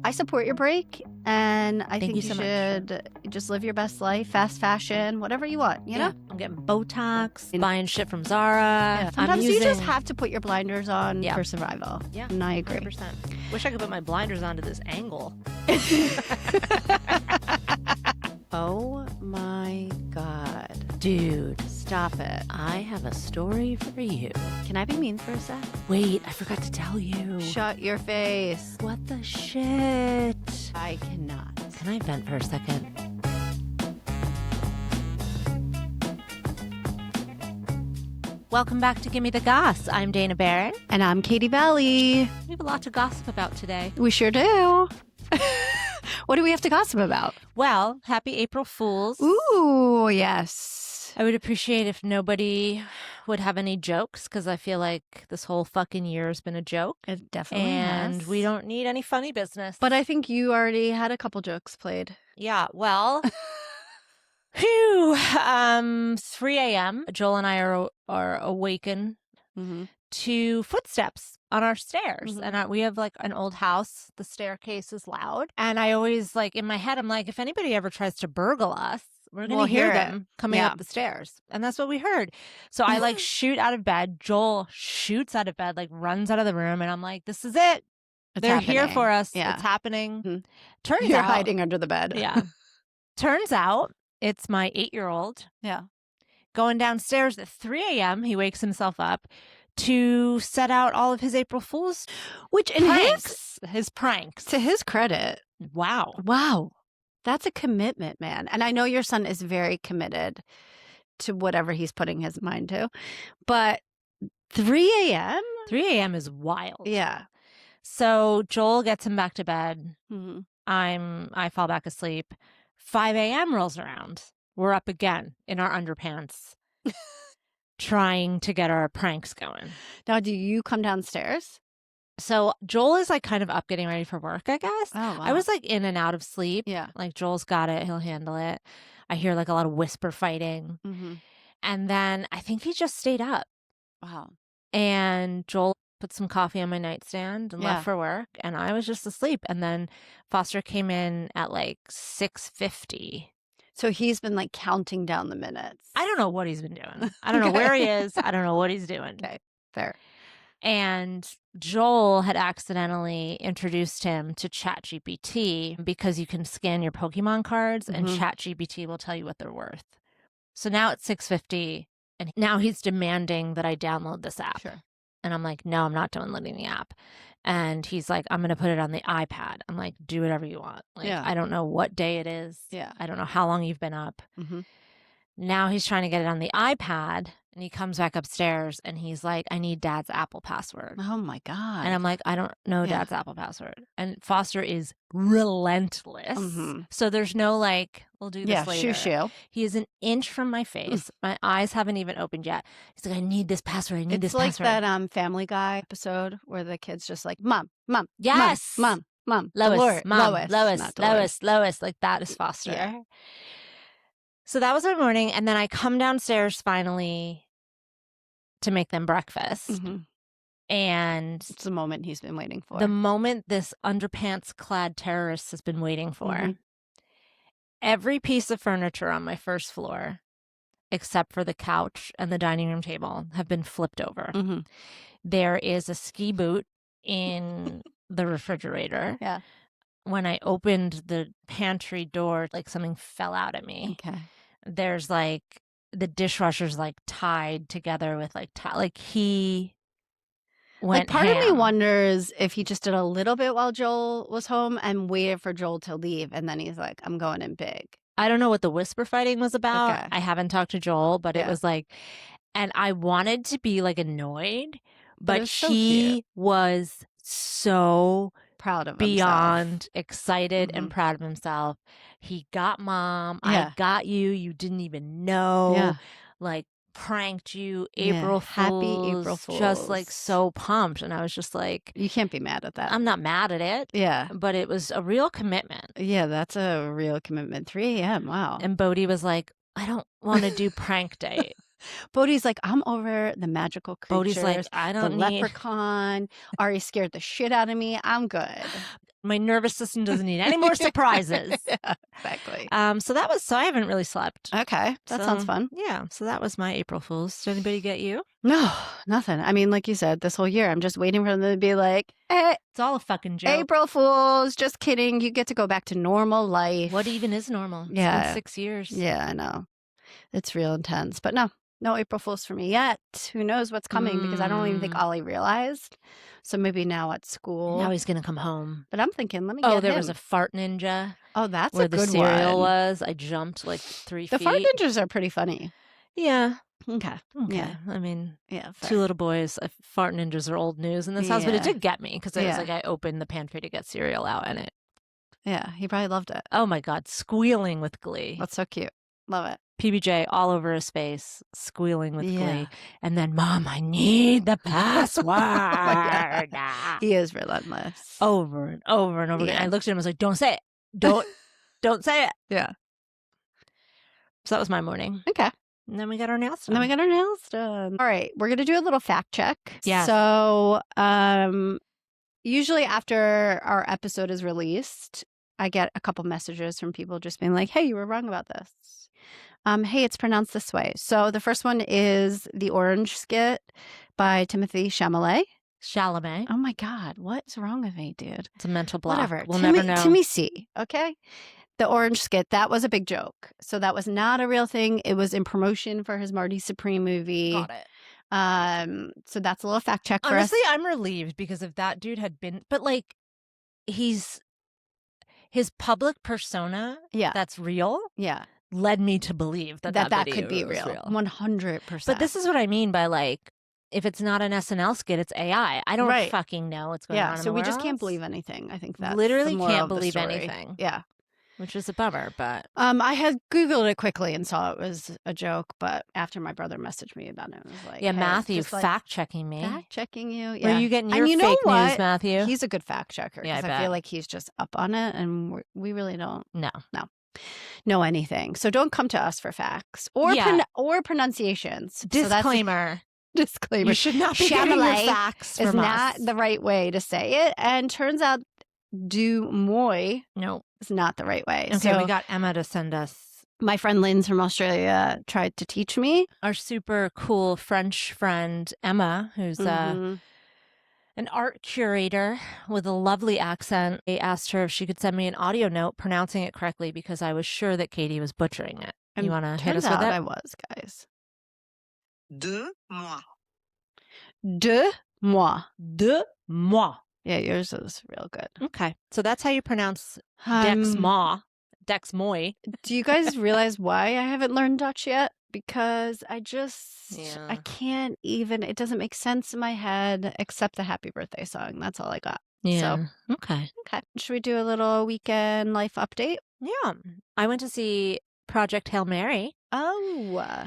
I support your break, and I think you you so much. should just live your best life, fast fashion, whatever you want, you know? I'm getting Botox, And- buying shit from Zara. Sometimes you just have to put your blinders on for survival. Yeah, and I agree. 100%. Wish I could put my blinders onto this angle. Oh my God. Dude, Stop it. I have a story for you. Can I be mean for a sec? Wait, I forgot to tell you. Shut your face. What the shit? I cannot. Can I vent for a second? Welcome back to Gimme the Goss. I'm Dana Barron. And I'm Katie Valley. We have a lot to gossip about today. We sure do. What do we have to gossip about? Well, happy April Fools. Ooh, yes. I would appreciate if nobody would have any jokes, because I feel like this whole fucking year has been a joke. It definitely And has. we don't need any funny business. But I think you already had a couple jokes played. Yeah, well, phew. 3 a.m. Joel and I are awakened to footsteps on our stairs. And we have like an old house. The staircase is loud. And I always like in my head, I'm like, if anybody ever tries to burgle us, we're going to hear them coming up the stairs. And that's what we heard. So I like shoot out of bed. Joel shoots out of bed, like runs out of the room. And I'm like, this is it. They're here for us. Yeah. It's happening. Mm-hmm. Turns You're out, hiding under the bed. Yeah. Turns out it's my 8-year-old. Yeah. Going downstairs at 3 a.m. He wakes himself up to set out all of his April Fool's Which in his pranks. To his credit. Wow. That's a commitment, man. And I know your son is very committed to whatever he's putting his mind to. But 3 a.m.? 3 a.m. is wild. Yeah. So Joel gets him back to bed. Mm-hmm. I fall back asleep. 5 a.m. rolls around. We're up again in our underpants trying to get our pranks going. Now, do you come downstairs? So Joel is like kind of up getting ready for work, I guess. Oh, wow. I was like in and out of sleep. Yeah. Like Joel's got it. He'll handle it. I hear like a lot of whisper fighting. Mm-hmm. And then I think he just stayed up. Wow. And Joel put some coffee on my nightstand and left for work. And I was just asleep. And then Foster came in at like 6:50. So he's been like counting down the minutes. I don't know what he's been doing. I don't know where he is. I don't know what he's doing. Okay, fair. And Joel had accidentally introduced him to ChatGPT because you can scan your Pokemon cards and ChatGPT will tell you what they're worth. So now it's 6:50 and now he's demanding that I download this app. Sure. And I'm like, no, I'm not downloading the app. And he's like, I'm going to put it on the iPad. I'm like, do whatever you want. Like, I don't know what day it is. Yeah. I don't know how long you've been up. Mm-hmm. Now he's trying to get it on the iPad and he comes back upstairs and he's like, I need Dad's Apple password. Oh my God. And I'm like, I don't know Dad's Apple password. And Foster is relentless. So there's no like, we'll do this later. Shoo. He is an inch from my face. My eyes haven't even opened yet. He's like, I need this password. I need this password. It's like that Family Guy episode where the kid's just like, Mom. Yes. Mom. Lois. Lois. Lois. Like that is Foster. Yeah. So that was my morning. And then I come downstairs finally to make them breakfast. Mm-hmm. And it's the moment he's been waiting for. The moment this underpants-clad terrorist has been waiting for. Mm-hmm. Every piece of furniture on my first floor, except for the couch and the dining room table, have been flipped over. Mm-hmm. There is a ski boot in the refrigerator. Yeah. When I opened the pantry door, like something fell out at me. Okay. There's like the dishwasher's like tied together with like he went like part ham. of me wonders if he just did a little bit while Joel was home and waited for Joel to leave and then he's like, I'm going in big. I don't know what the whisper fighting was about. Okay. I haven't talked to Joel, but it was like, and I wanted to be like annoyed, but he was so proud of beyond himself. Excited and proud of himself. He got Mom. I got you. You didn't even know. Yeah. Like pranked you. April Fools. Happy April Fools. Just like so pumped. And I was just like, you can't be mad at that. I'm not mad at it. Yeah. But it was a real commitment. Yeah, that's a real commitment. 3 a.m. Wow. And Bodhi was like, I don't want to do prank date. Bodhi's like, I'm over the magical creatures. Bodhi's like, I don't the need... leprechaun. Ari scared the shit out of me. I'm good. My nervous system doesn't need any more surprises. Yeah, exactly. So I haven't really slept. Okay, that sounds fun. Yeah, so that was my April Fools. Did anybody get you? No, nothing. I mean, like you said, this whole year, I'm just waiting for them to be like, hey, It's all a fucking joke. April Fools, just kidding. You get to go back to normal life. What even is normal? Yeah. It's been 6 years. Yeah, I know. It's real intense. But no April Fools for me yet. Who knows what's coming because I don't even think Ollie realized. So maybe now at school. Now he's going to come home. But I'm thinking, let me get Oh, there him. was a fart ninja. Oh, that's where a good the cereal one. was. I jumped like 3 feet. The fart ninjas are pretty funny. Yeah. Okay. Yeah. I mean, yeah, fair. 2 little boys. Fart ninjas are old news in this house, but it did get me because it was like I opened the pantry to get cereal out and it. Yeah, he probably loved it. Oh my God, squealing with glee. That's so cute. Love it. PBJ all over his face, squealing with glee. And then, Mom, I need the password. He is relentless. Over and over and over again. I looked at him and was like, don't say it. Don't say it. Yeah. So that was my morning. Okay. And then we got our nails done. All right. We're going to do a little fact check. Yeah. So usually after our episode is released, I get a couple messages from people just being like, hey, you were wrong about this. Hey, it's pronounced this way. So the first one is The Orange Skit by Timothy Chalamet. Oh my God. What's wrong with me, dude? It's a mental block. Whatever. We'll never know. Timmy C. Okay. The Orange Skit, that was a big joke. So that was not a real thing. It was in promotion for his Marty Supreme movie. Got it. So that's a little fact check for Honestly, us. I'm relieved because if that dude had been, but like, his public persona, that's real, led me to believe that could be real. 100%. But this is what I mean by like, if it's not an SNL skit, it's AI. I don't fucking know what's going on. So we just can't believe anything. I think that's literally the moral can't of the believe story. anything. Yeah. Which is a bummer, but I had Googled it quickly and saw it was a joke, but after my brother messaged me about it, I was like, yeah, hey, Matthew like, fact checking me. Fact checking you. Where are you getting your fake news, Matthew? He's a good fact checker. Yeah, I feel like he's just up on it and we really don't know anything. So don't come to us for facts or pronunciations. Disclaimer. Disclaimer. You should not be getting your facts from is not the right way to say it. And turns out du moi is not the right way. Okay, so we got Emma to send us. My friend Lynn's from Australia tried to teach me. Our super cool French friend Emma, who's an art curator with a lovely accent. I asked her if she could send me an audio note pronouncing it correctly because I was sure that Katie was butchering it. And you want to hit us with it? I was, guys. De moi. De moi. De moi. Yeah, yours is real good. Okay. So that's how you pronounce Dex moi. Do you guys realize why I haven't learned Dutch yet? Because I can't even, it doesn't make sense in my head except the happy birthday song. That's all I got. Yeah. So, okay. Should we do a little weekend life update? Yeah. I went to see Project Hail Mary. Oh.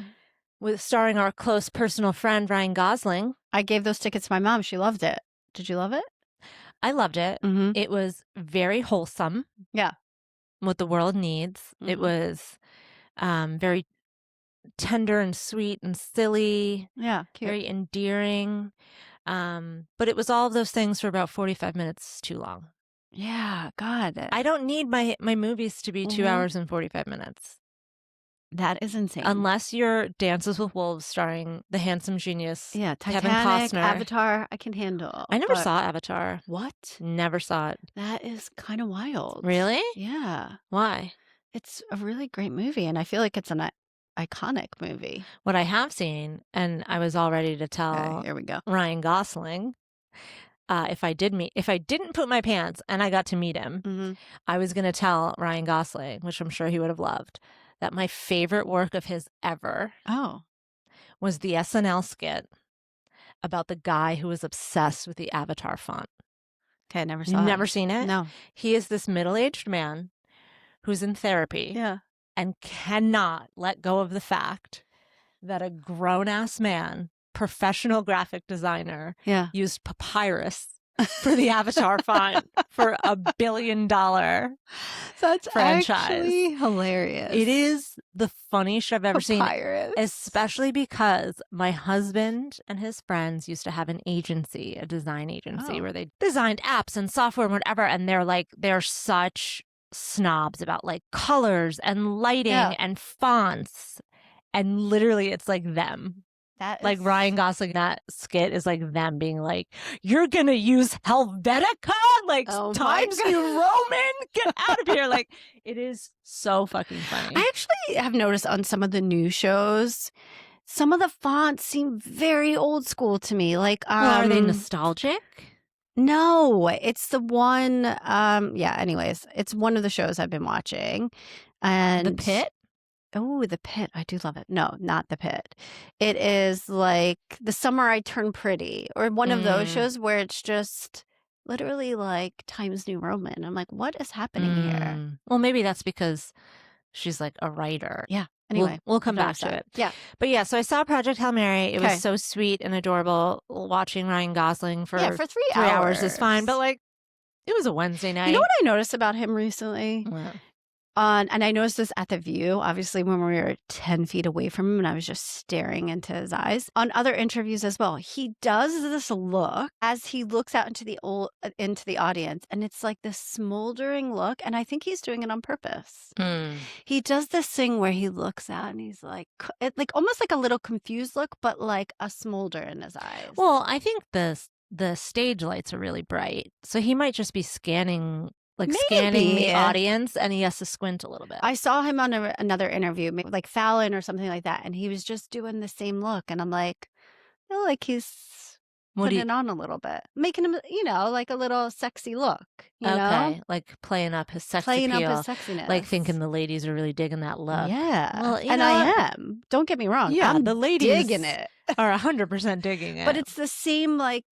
Starring our close personal friend, Ryan Gosling. I gave those tickets to my mom. She loved it. Did you love it? I loved it. Mm-hmm. It was very wholesome. Yeah. What the world needs. Mm-hmm. It was very tender and sweet and silly. Yeah. Cute. Very endearing. But it was all of those things for about 45 minutes too long. Yeah. God. I don't need my movies to be 2 hours and 45 minutes. That is insane. Unless you're Dances with Wolves starring the handsome genius Titanic, Kevin Costner. Avatar, I can handle. I never saw Avatar. What? Never saw it. That is kind of wild. Really? Yeah. Why? It's a really great movie, and I feel like it's an iconic movie. What I have seen, and I was all ready to tell here we go. Ryan Gosling, if I didn't poop my pants and I got to meet him, I was going to tell Ryan Gosling, which I'm sure he would have loved, that my favorite work of his ever was the SNL skit about the guy who was obsessed with the Avatar font. Okay, I never saw it. Never seen it? No. He is this middle-aged man who's in therapy and cannot let go of the fact that a grown-ass man, professional graphic designer, used papyrus for the Avatar font for $1 billion That's franchise. actually hilarious. It is the funniest shit I've ever seen, Papyrus. especially because my husband and his friends used to have an agency, a design agency, where they designed apps and software and whatever. And they're such snobs about like colors and lighting and fonts. And literally it's like them. That is... Like Ryan Gosling, that skit is like them being like, "You're gonna use Helvetica, like Times New Roman, get out of here!" Like, it is so fucking funny. I actually have noticed on some of the new shows, some of the fonts seem very old school to me. Like, are they nostalgic? No, it's the one. Anyways, it's one of the shows I've been watching, and The Pit. Oh, The Pit. I do love it. No, not The Pit. It is like The Summer I Turned Pretty, or one of those shows where it's just literally like Times New Roman. I'm like, what is happening here? Well, maybe that's because she's like a writer. Yeah. Anyway, we'll come back to it. Yeah. But yeah, so I saw Project Hail Mary. It was so sweet and adorable watching Ryan Gosling for 3 3 hours is fine. But like, it was a Wednesday night. You know what I noticed about him recently? What? And I noticed this at the View, obviously, when we were 10 feet away from him and I was just staring into his eyes. On other interviews as well, he does this look as he looks out into the audience, and it's like this smoldering look, and I think he's doing it on purpose. He does this thing where he looks out and he's like almost like a little confused look, but like a smolder in his eyes. Well, I think the stage lights are really bright, so he might just be scanning the audience, and he has to squint a little bit. I saw him on another interview, maybe like Fallon or something like that, and he was just doing the same look, and I'm like, I feel like he's putting it on a little bit, making him, like a little sexy look. You know? Like playing up his sex playing appeal, up his sexiness, like thinking the ladies are really digging that look. Yeah, well, and I am. Don't get me wrong. Yeah, I'm the ladies digging it, are 100% digging it. but it's the same like.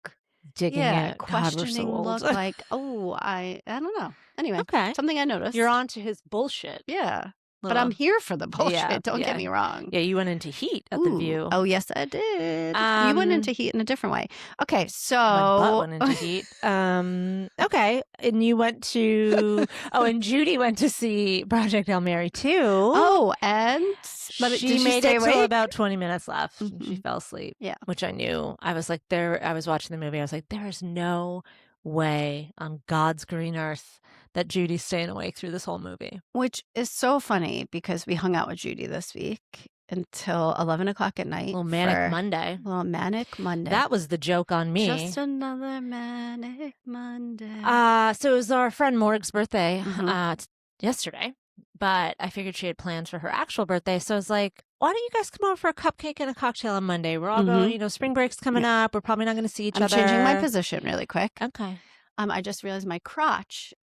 Digging it. Questioning God, look like, I don't know. Anyway, something I noticed. You're on to his bullshit. Yeah. But I'm here for the bullshit. Don't get me wrong. Yeah, you went into Heat at the View. Oh, yes, I did. You went into Heat in a different way. Okay, so... My butt went into Heat. Okay, and you went to... and Judy went to see Project Hail Mary too. Oh, and... She made it till about 20 minutes left. Mm-hmm. She fell asleep. Yeah. Which I knew. I was like, I was watching the movie. I was like, there is no way on God's green earth that Judy's staying awake through this whole movie. Which is so funny because we hung out with Judy this week until 11 o'clock at night. Little manic Monday. Little manic Monday. That was the joke on me. Just another manic Monday. So it was our friend Morg's birthday yesterday, but I figured she had plans for her actual birthday. So I was like, why don't you guys come over for a cupcake and a cocktail on Monday? We're all going, spring break's coming up. We're probably not going to see each other. I'm changing my position really quick. Okay. I just realized my crotch.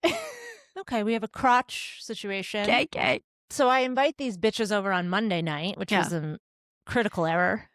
Okay, we have a crotch situation. Okay. So I invite these bitches over on Monday night, which was a critical error.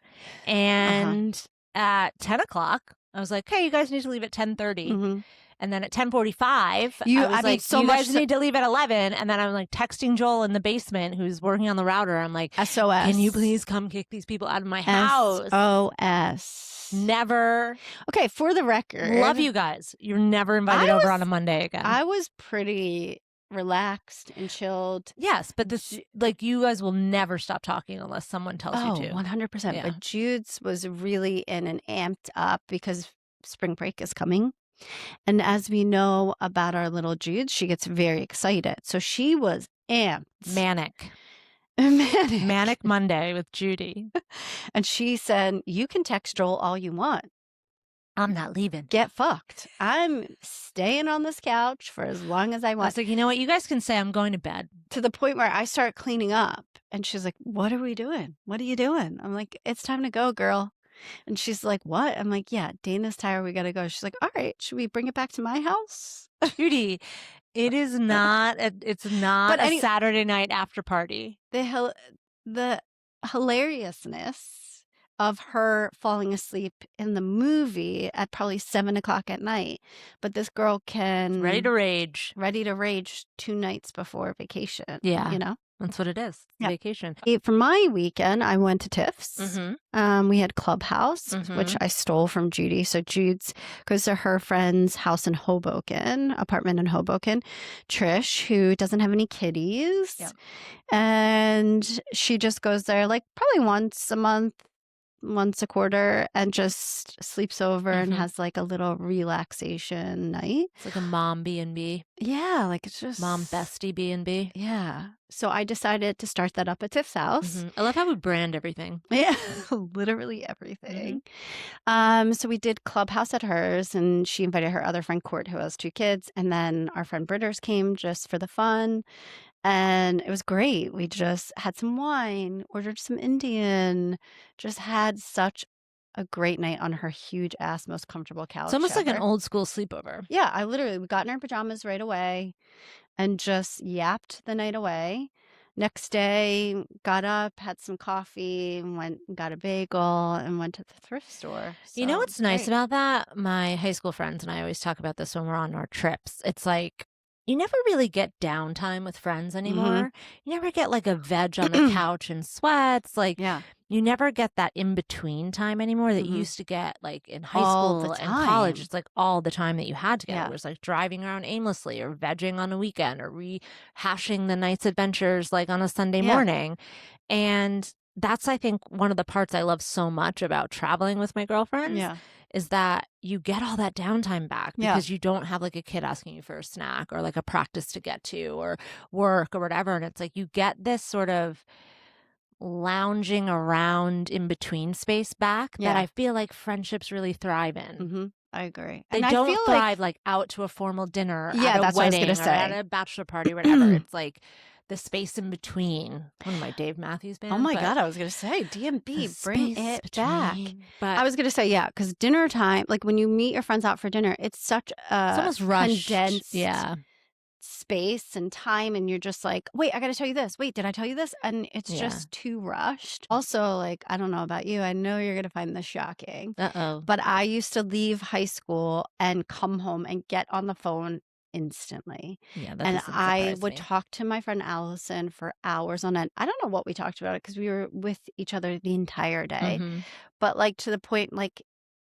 And at 10 o'clock, I was like, hey, you guys need to leave at 10:30. And then at 10:45, I was like, you guys need to leave at 11. And then I'm like texting Joel in the basement who's working on the router. I'm like, SOS. Can you please come kick these people out of my house? SOS. Never. Okay, for the record. Love you guys. You're never invited over on a Monday again. I was pretty relaxed and chilled. Yes, but this, like, you guys will never stop talking unless someone tells you to. 100%. Yeah. But Jude's was really in and amped up because spring break is coming. And as we know about our little Jude, she gets very excited. So she was amped. Manic Monday with Judy. And she said, you can text Joel all you want. I'm not leaving. Get fucked. I'm staying on this couch for as long as I want. I was like, you know what? You guys can say I'm going to bed. To the point where I start cleaning up. And she's like, what are we doing? What are you doing? I'm like, it's time to go, girl. And she's like, what? I'm like, yeah, Dana's tired. We got to go. She's like, all right, should we bring it back to my house? Judy, it's not a Saturday night after party. The hilariousness of her falling asleep in the movie at probably 7:00 at night. But this girl can Ready to rage. 2 nights before vacation. Yeah. You know? That's what it is. It's Yeah. vacation. For my weekend, I went to Tiff's. We had Clubhouse, which I stole from Judy. So Jude's goes to her friend's house in Hoboken, apartment in Hoboken. Trish, who doesn't have any kitties. Yep. And she just goes there like probably once a month, once a quarter, and just sleeps over and has like a little relaxation night. It's like a mom B&B. Yeah, like it's just Mom bestie B&B. Yeah. So I decided to start that up at Tiff's house. I love how we brand everything. Yeah, literally everything. So we did Clubhouse at hers, and she invited her other friend Court, who has 2 kids, and then our friend Britters came just for the fun. And it was great. We just had some wine, ordered some Indian, just had such a great night on her huge ass, most comfortable couch. It's almost like an ever. old school sleepover. Yeah, we got in our pajamas right away and just yapped the night away. Next day, got up, had some coffee, went and got a bagel, and went to the thrift store. You know So, what's nice great. about that? My high school friends and I always talk about this when we're on our trips. It's like you never really get downtime with friends anymore. You never get like a veg on the couch in sweats. Like Yeah. you never get that in between time anymore that you used to get like in high school and college. It's like all the time that you had together. Yeah. It was like driving around aimlessly or vegging on a weekend or rehashing the night's adventures like on a Sunday morning. And that's, I think, one of the parts I love so much about traveling with my girlfriends is that you get all that downtime back because you don't have like a kid asking you for a snack or like a practice to get to or work or whatever. And it's like you get this sort of lounging around in between space back that I feel like friendships really thrive in. I agree. They And I don't feel thrive like out to a formal dinner Yeah, at a that's what I was wedding gonna or say. at a bachelor party or whatever. It's like the space in between. One of my Dave Matthews bands. Oh my God, I was going to say, D&B, bring it back. But I was going to say, yeah, because dinner time, like when you meet your friends out for dinner, it's such a it's almost rushed. condensed space and time. And you're just like, wait, I got to tell you this. Wait, did I tell you this? And it's just too rushed. Also, like, I don't know about you. I know you're going to find this shocking. But I used to leave high school and come home and get on the phone instantly. Yeah, that And doesn't I surprise would me. talk to my friend Allison for hours on end. I don't know what we talked about because we were with each other the entire day. But like to the point, like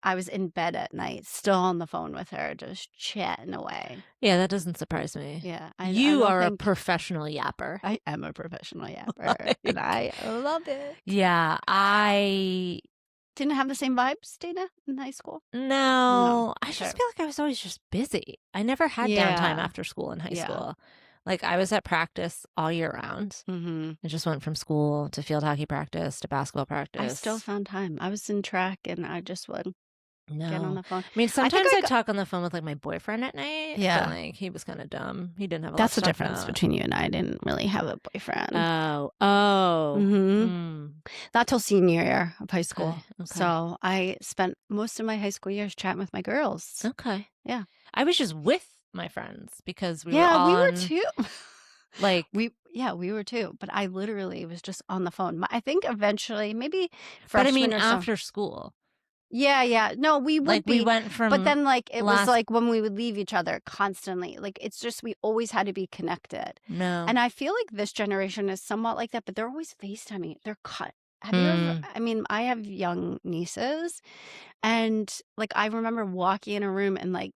I was in bed at night, still on the phone with her, just chatting away. Yeah, that doesn't surprise me. Yeah. You don't are a think- professional yapper. I am a professional yapper. And I love it. Yeah, I Didn't have the same vibes, Dana, in high school? No, I just sure. feel like I was always just busy. I never had downtime after school in high school. Like I was at practice all year round. I just went from school to field hockey practice to basketball practice. I still found time. I was in track and I just would get on the phone. I mean, sometimes I I'd talk on the phone with like my boyfriend at night. Yeah. But, like he was kind of dumb. He didn't have a That's the lot to talk difference about. between you and I. didn't really have a boyfriend. Not till senior year of high school. Okay. So I spent most of my high school years chatting with my girls. Okay. Yeah. I was just with my friends because we were Yeah, all we were on, too. like we were too. But I literally was just on the phone. I think eventually, maybe but I freshman mean or so. after school. Yeah. No, we would Like be. we went from But then, like, it was last- like when we would leave each other constantly. Like, it's just we always had to be connected. No. And I feel like this generation is somewhat like that, but they're always FaceTiming. They're cut. Have you ever? I mean, I have young nieces, and like I remember walking in a room and like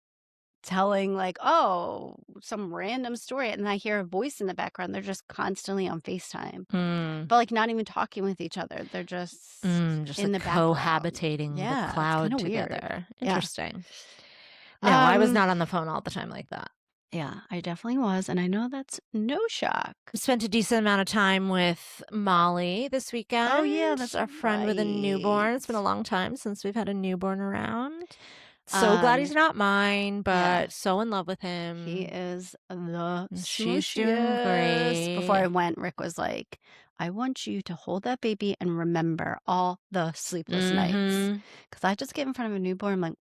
telling like, oh, some random story, and I hear a voice in the background. They're just constantly on FaceTime, but like not even talking with each other. They're just just in like the background. cohabitating Yeah, the it's cloud kinda weird. together. Yeah. Interesting. No, I was not on the phone all the time like that. Yeah, I definitely was, and I know that's no shock. Spent a decent amount of time with Molly this weekend. Oh, yeah, that's our friend with a newborn. It's been a right. long time since we've had a newborn around. So glad he's not mine, but so in love with him. He is the She's doing great. Before I went, Rick was like, I want you to hold that baby and remember all the sleepless nights. Because I just get in front of a newborn, I'm like,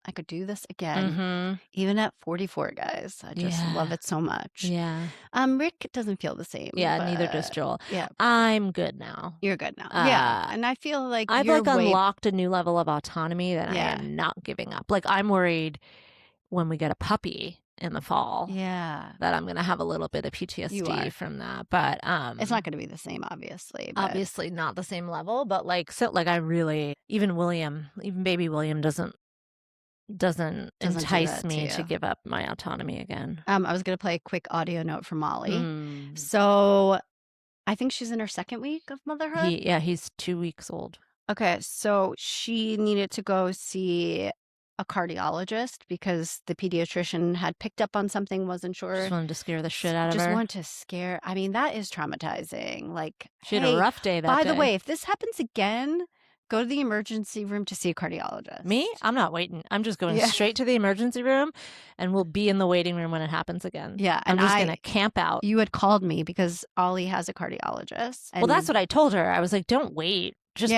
I could do this again. Even at 44, guys. I just love it so much. Yeah. Rick doesn't feel the same. Yeah, neither does Joel. Yeah. I'm good now. You're good now. Yeah. And I feel like I've you're unlocked a new level of autonomy that I am not giving up. Like, I'm worried when we get a puppy in the fall that I'm going to have a little bit of PTSD from that. But it's not going to be the same, obviously. But... Obviously not the same level, but like, so like I really, even baby William doesn't entice me to give up my autonomy again. I was going to play a quick audio note from Molly. So I think she's in her second week of motherhood. He's 2 weeks old. Okay, so she needed to go see a cardiologist because the pediatrician had picked up on something, wasn't sure. Just wanted to scare the shit out of her. Just wanted to scare. I mean, that is traumatizing. Like, she had a rough day that day. By the way, if this happens again, go to the emergency room to see a cardiologist. Me? I'm not waiting. I'm just going straight to the emergency room, and we'll be in the waiting room when it happens again. Yeah. I'm just going to camp out. You had called me because Ollie has a cardiologist. Well, that's what I told her. I was like, don't wait. Just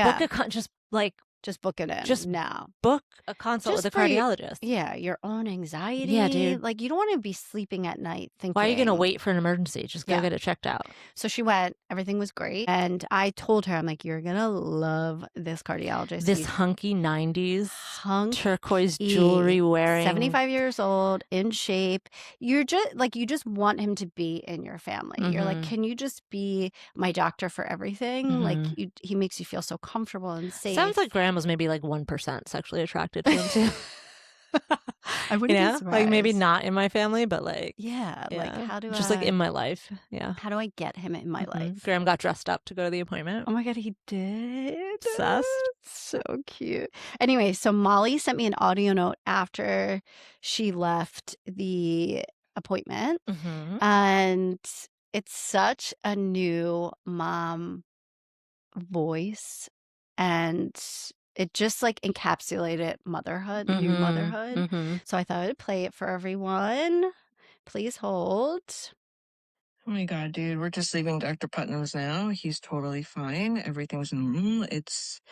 book it in. Just now. Book a consult with a cardiologist. Your own anxiety. Yeah, dude. Like, you don't want to be sleeping at night thinking. Why are you going to wait for an emergency? Just go get it checked out. So she went. Everything was great. And I told her, I'm like, you're going to love this cardiologist. This hunky 90s turquoise jewelry wearing. 75 years old, in shape. You're just like, you just want him to be in your family. You're like, can you just be my doctor for everything? Like, he makes you feel so comfortable and safe. Sounds like Graham was maybe like 1% sexually attracted to him too. I wouldn't be surprised. Like maybe not in my family, but like like how do just like in my life. Yeah. How do I get him in my life? Graham got dressed up to go to the appointment. Oh my God, he did. Obsessed. So cute. Anyway, so Molly sent me an audio note after she left the appointment, and it's such a new mom voice, and it just like encapsulated motherhood, new motherhood. So I thought I'd play it for everyone. Please hold. Oh my God, dude, we're just leaving Dr. Putnam's now. He's totally fine. Everything's normal. It's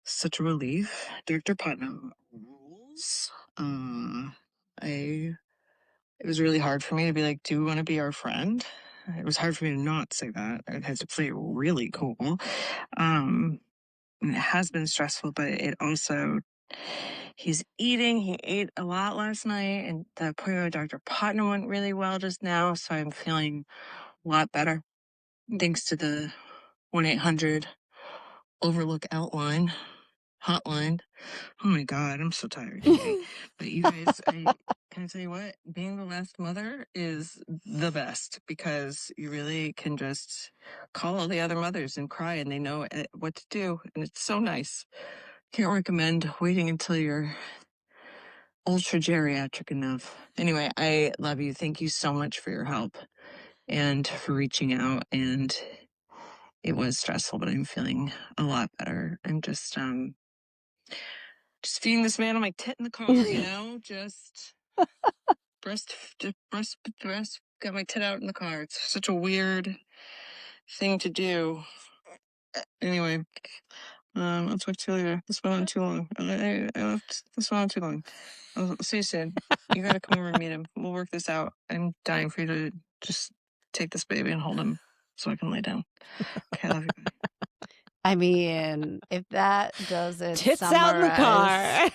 such a relief. Dr. Putnam rules. It was really hard for me to be like, do you want to be our friend? It was hard for me to not say that. I had to play it really cool. It has been stressful, but it also, he's eating. He ate a lot last night, and the appointment with Dr. Putnam went really well just now, so I'm feeling a lot better. Thanks to the 1-800 Overlook Outline hotline. Oh my God, I'm so tired today. But you guys, can I tell you what? Being the last mother is the best because you really can just call all the other mothers and cry and they know what to do. And it's so nice. Can't recommend waiting until you're ultra geriatric enough. Anyway, I love you. Thank you so much for your help and for reaching out. And it was stressful, but I'm feeling a lot better. I'm just feeding this man on my tit in the car, just breast, got my tit out in the car. It's such a weird thing to do. Anyway, I'll talk to you later. This went on too long. This went on too long. I'll see you soon. You gotta come over and meet him. We'll work this out. I'm dying for you to just take this baby and hold him so I can lay down. Okay, I love you. I mean, if that doesn't tits out in the car.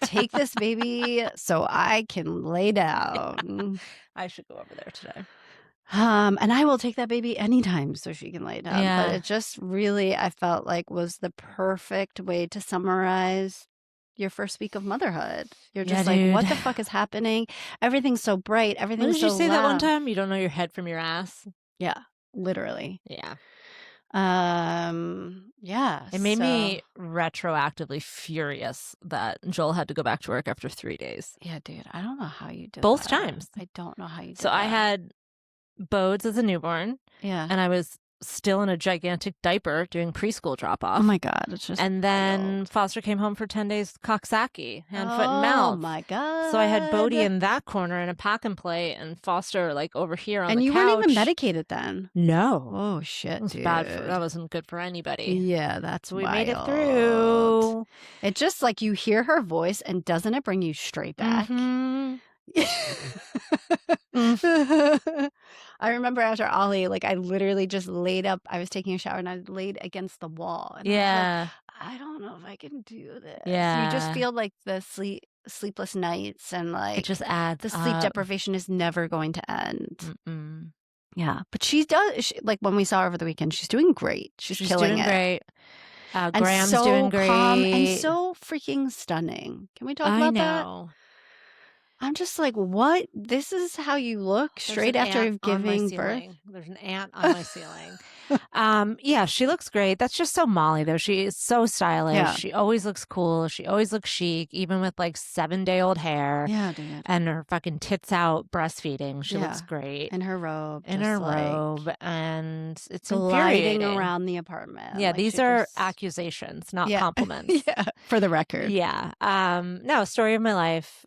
Take this baby so I can lay down. I should go over there today. And I will take that baby anytime so she can lay down. Yeah. But it just really, I felt like was the perfect way to summarize your first week of motherhood. You're just like, dude. What the fuck is happening? Everything's so bright. Everything's so loud. Did you say loud. that one time? You don't know your head from your ass? Yeah, literally. Yeah. Yeah. It made me retroactively furious that Joel had to go back to work after 3 days. Yeah, dude. I don't know how you did Both that. times. I don't know how you did So that. I had Bodes as a newborn. Yeah. And I was still in a gigantic diaper doing preschool drop-off. Oh my God. It's just And then wild. Foster came home for 10 days Coxsackie, hand, foot, and mouth. Oh my God. So I had Bodhi in that corner in a pack and play, and Foster like over here on and the you couch. weren't even medicated then. No. Oh shit, It was dude. bad that wasn't good for anybody. Yeah, that's So we wild. made it through. It just like you hear her voice, and doesn't it bring you straight back? Mhm. I remember after Ollie, like I literally just laid up. I was taking a shower and I laid against the wall. And Yeah. I don't know if I can do this. Yeah. You just feel like the sleepless nights and like It just adds the sleep up. deprivation is never going to end. Mm-mm. Yeah, but she does. Like when we saw her over the weekend, she's doing great. She's killing doing it. great. And Graham's so doing great. calm and so freaking stunning. Can we talk I about that? know. I'm just like, what? This is how you look straight after giving birth? There's an ant on my ceiling. Yeah, she looks great. That's just so Molly, though. She is so stylish. Yeah. She always looks cool. She always looks chic, even with like 7-day-old hair. Yeah, dude. And her fucking tits out breastfeeding. She Yeah. looks great. In her robe. In just her like robe. And it's gliding infuriating. around the apartment. Yeah, Like, these she are just- accusations, not Yeah. compliments. Yeah, for the record. Yeah. No, story of my life.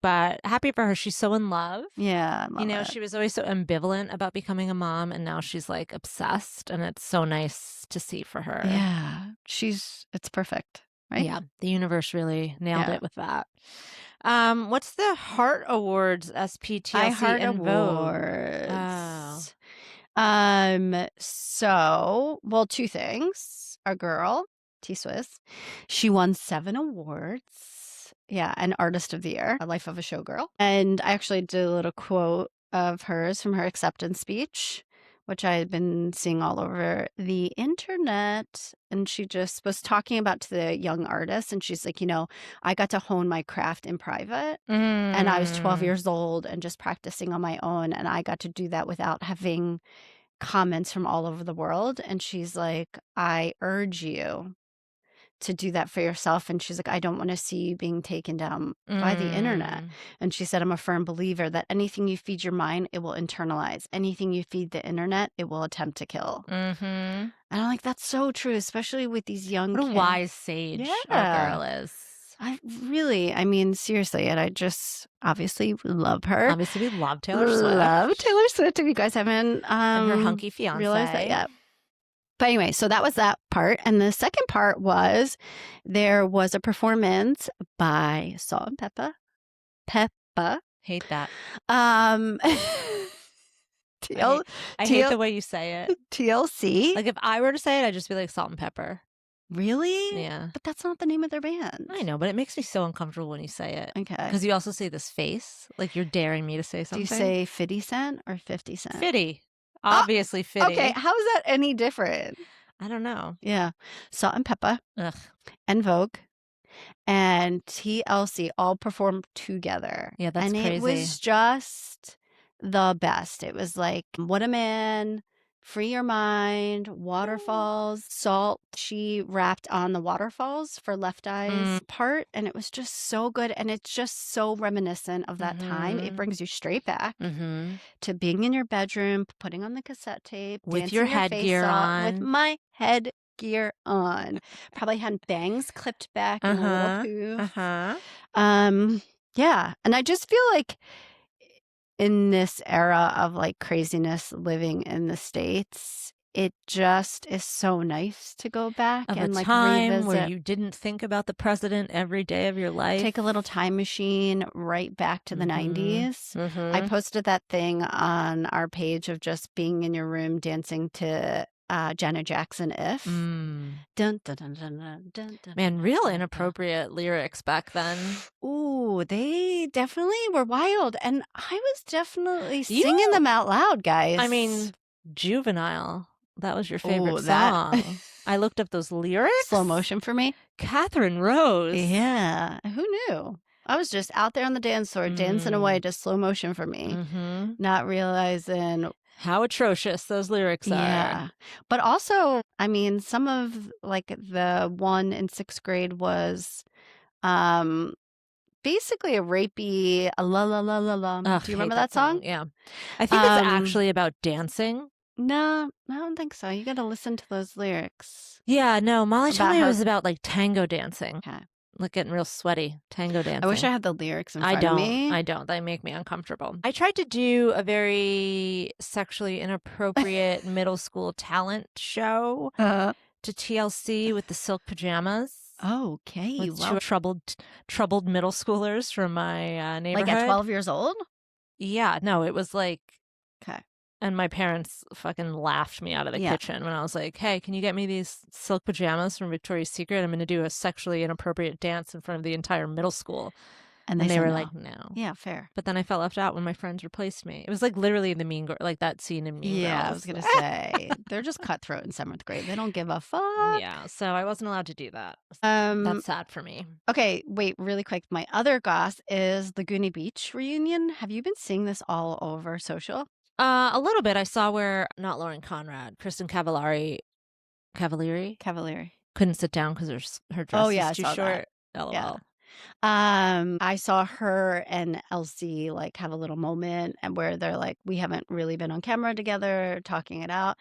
But happy for her. She's so in love. Yeah, I love it. She was always so ambivalent about becoming a mom, and now she's like obsessed, and it's so nice to see for her. Yeah, it's perfect, right? Yeah, the universe really nailed Yeah. it with that. What's the Heart Awards, SPTLC Heart and Vogue? Awards. Oh. So, well, two things. Our girl, T-Swiss, she won 7 awards. Yeah, an Artist of the Year, a Life of a Showgirl. And I actually did a little quote of hers from her acceptance speech, which I had been seeing all over the internet. And she just was talking about to the young artists. And she's like, I got to hone my craft in private. And I was 12 years old and just practicing on my own. And I got to do that without having comments from all over the world. And she's like, I urge you to do that for yourself. And she's like, I don't want to see you being taken down by the internet. And she said, I'm a firm believer that anything you feed your mind, it will internalize. Anything you feed the internet, it will attempt to kill. Mm-hmm. And I'm like, that's so true, especially with these young What a kids. wise sage our girl is. I mean, seriously. And I just obviously love her. Obviously, we love Taylor Swift. Love Taylor Swift. If you guys haven't and her hunky fiance. realized that yet. But anyway, so that was that part. And the second part was there was a performance by Salt and Peppa. Hate that. TL, I hate the way you say it. TLC. Like if I were to say it, I'd just be like Salt and Pepper. Really? Yeah. But that's not the name of their band. I know, but it makes me so uncomfortable when you say it. Okay. Because you also say this face. Like you're daring me to say Do something. you say 50 Cent or 50 Cent? Fitty. Obviously Fitty. Okay, how is that any different? I don't know. Yeah. Salt and Peppa Ugh. and Vogue and TLC all performed together. Yeah, that's and crazy. It was just the best. It was like, What a Man, Free Your Mind, Waterfalls, Salt. She rapped on the waterfalls for Left Eye's part, and it was just so good. And it's just so reminiscent of that time. It brings you straight back to being in your bedroom, putting on the cassette tape, with dancing your face headgear off, on. with my headgear on. Probably had bangs clipped back in a little poof. Yeah, and I just feel like in this era of like craziness living in the States, it just is so nice to go back of and a like time revisit. where you didn't think about the president every day of your life. Take a little time machine right back to the 90s. I posted that thing on our page of just being in your room dancing to Janet Jackson, If. Dun, dun, dun, dun, dun, dun, dun, Man, real dun, dun. inappropriate lyrics back then. Ooh, they definitely were wild. And I was definitely singing them out loud, guys. I mean, Juvenile. That was your favorite Ooh, that- song. I looked up those lyrics. Slow motion for me. Catherine Rose. Yeah. Who knew? I was just out there on the dance floor dancing away to slow motion for me, not realizing how atrocious those lyrics are. Yeah. But also, I mean, some of like the one in 6th grade was basically a rapey, a la la la la la. Ugh, Do you hate remember that song? Yeah. I think it's actually about dancing. No, I don't think so. You got to listen to those lyrics. Yeah, no, Molly told About me it how- was about like tango dancing. Okay. Like getting real sweaty, tango dancing. I wish I had the lyrics in front of me. I don't. They make me uncomfortable. I tried to do a very sexually inappropriate middle school talent show to TLC with the silk pajamas. Okay. With two troubled middle schoolers from my neighborhood. Like at 12 years old? Yeah, no, it was like, Okay. and my parents fucking laughed me out of the kitchen when I was like, hey, can you get me these silk pajamas from Victoria's Secret? I'm going to do a sexually inappropriate dance in front of the entire middle school. And they were like, no. Yeah, fair. But then I felt left out when my friends replaced me. It was like literally the like that scene in Mean Girls. Yeah, I was going to say. They're just cutthroat in 7th grade. They don't give a fuck. Yeah, so I wasn't allowed to do that. That's sad for me. Okay, wait, really quick. My other goss is Laguna Beach reunion. Have you been seeing this all over social? A little bit. I saw where, not Lauren Conrad, Kristen Cavallari couldn't sit down because her dress is too short. That. LOL. Yeah. I saw her and Elsie like have a little moment and where they're like, we haven't really been on camera together, talking it out.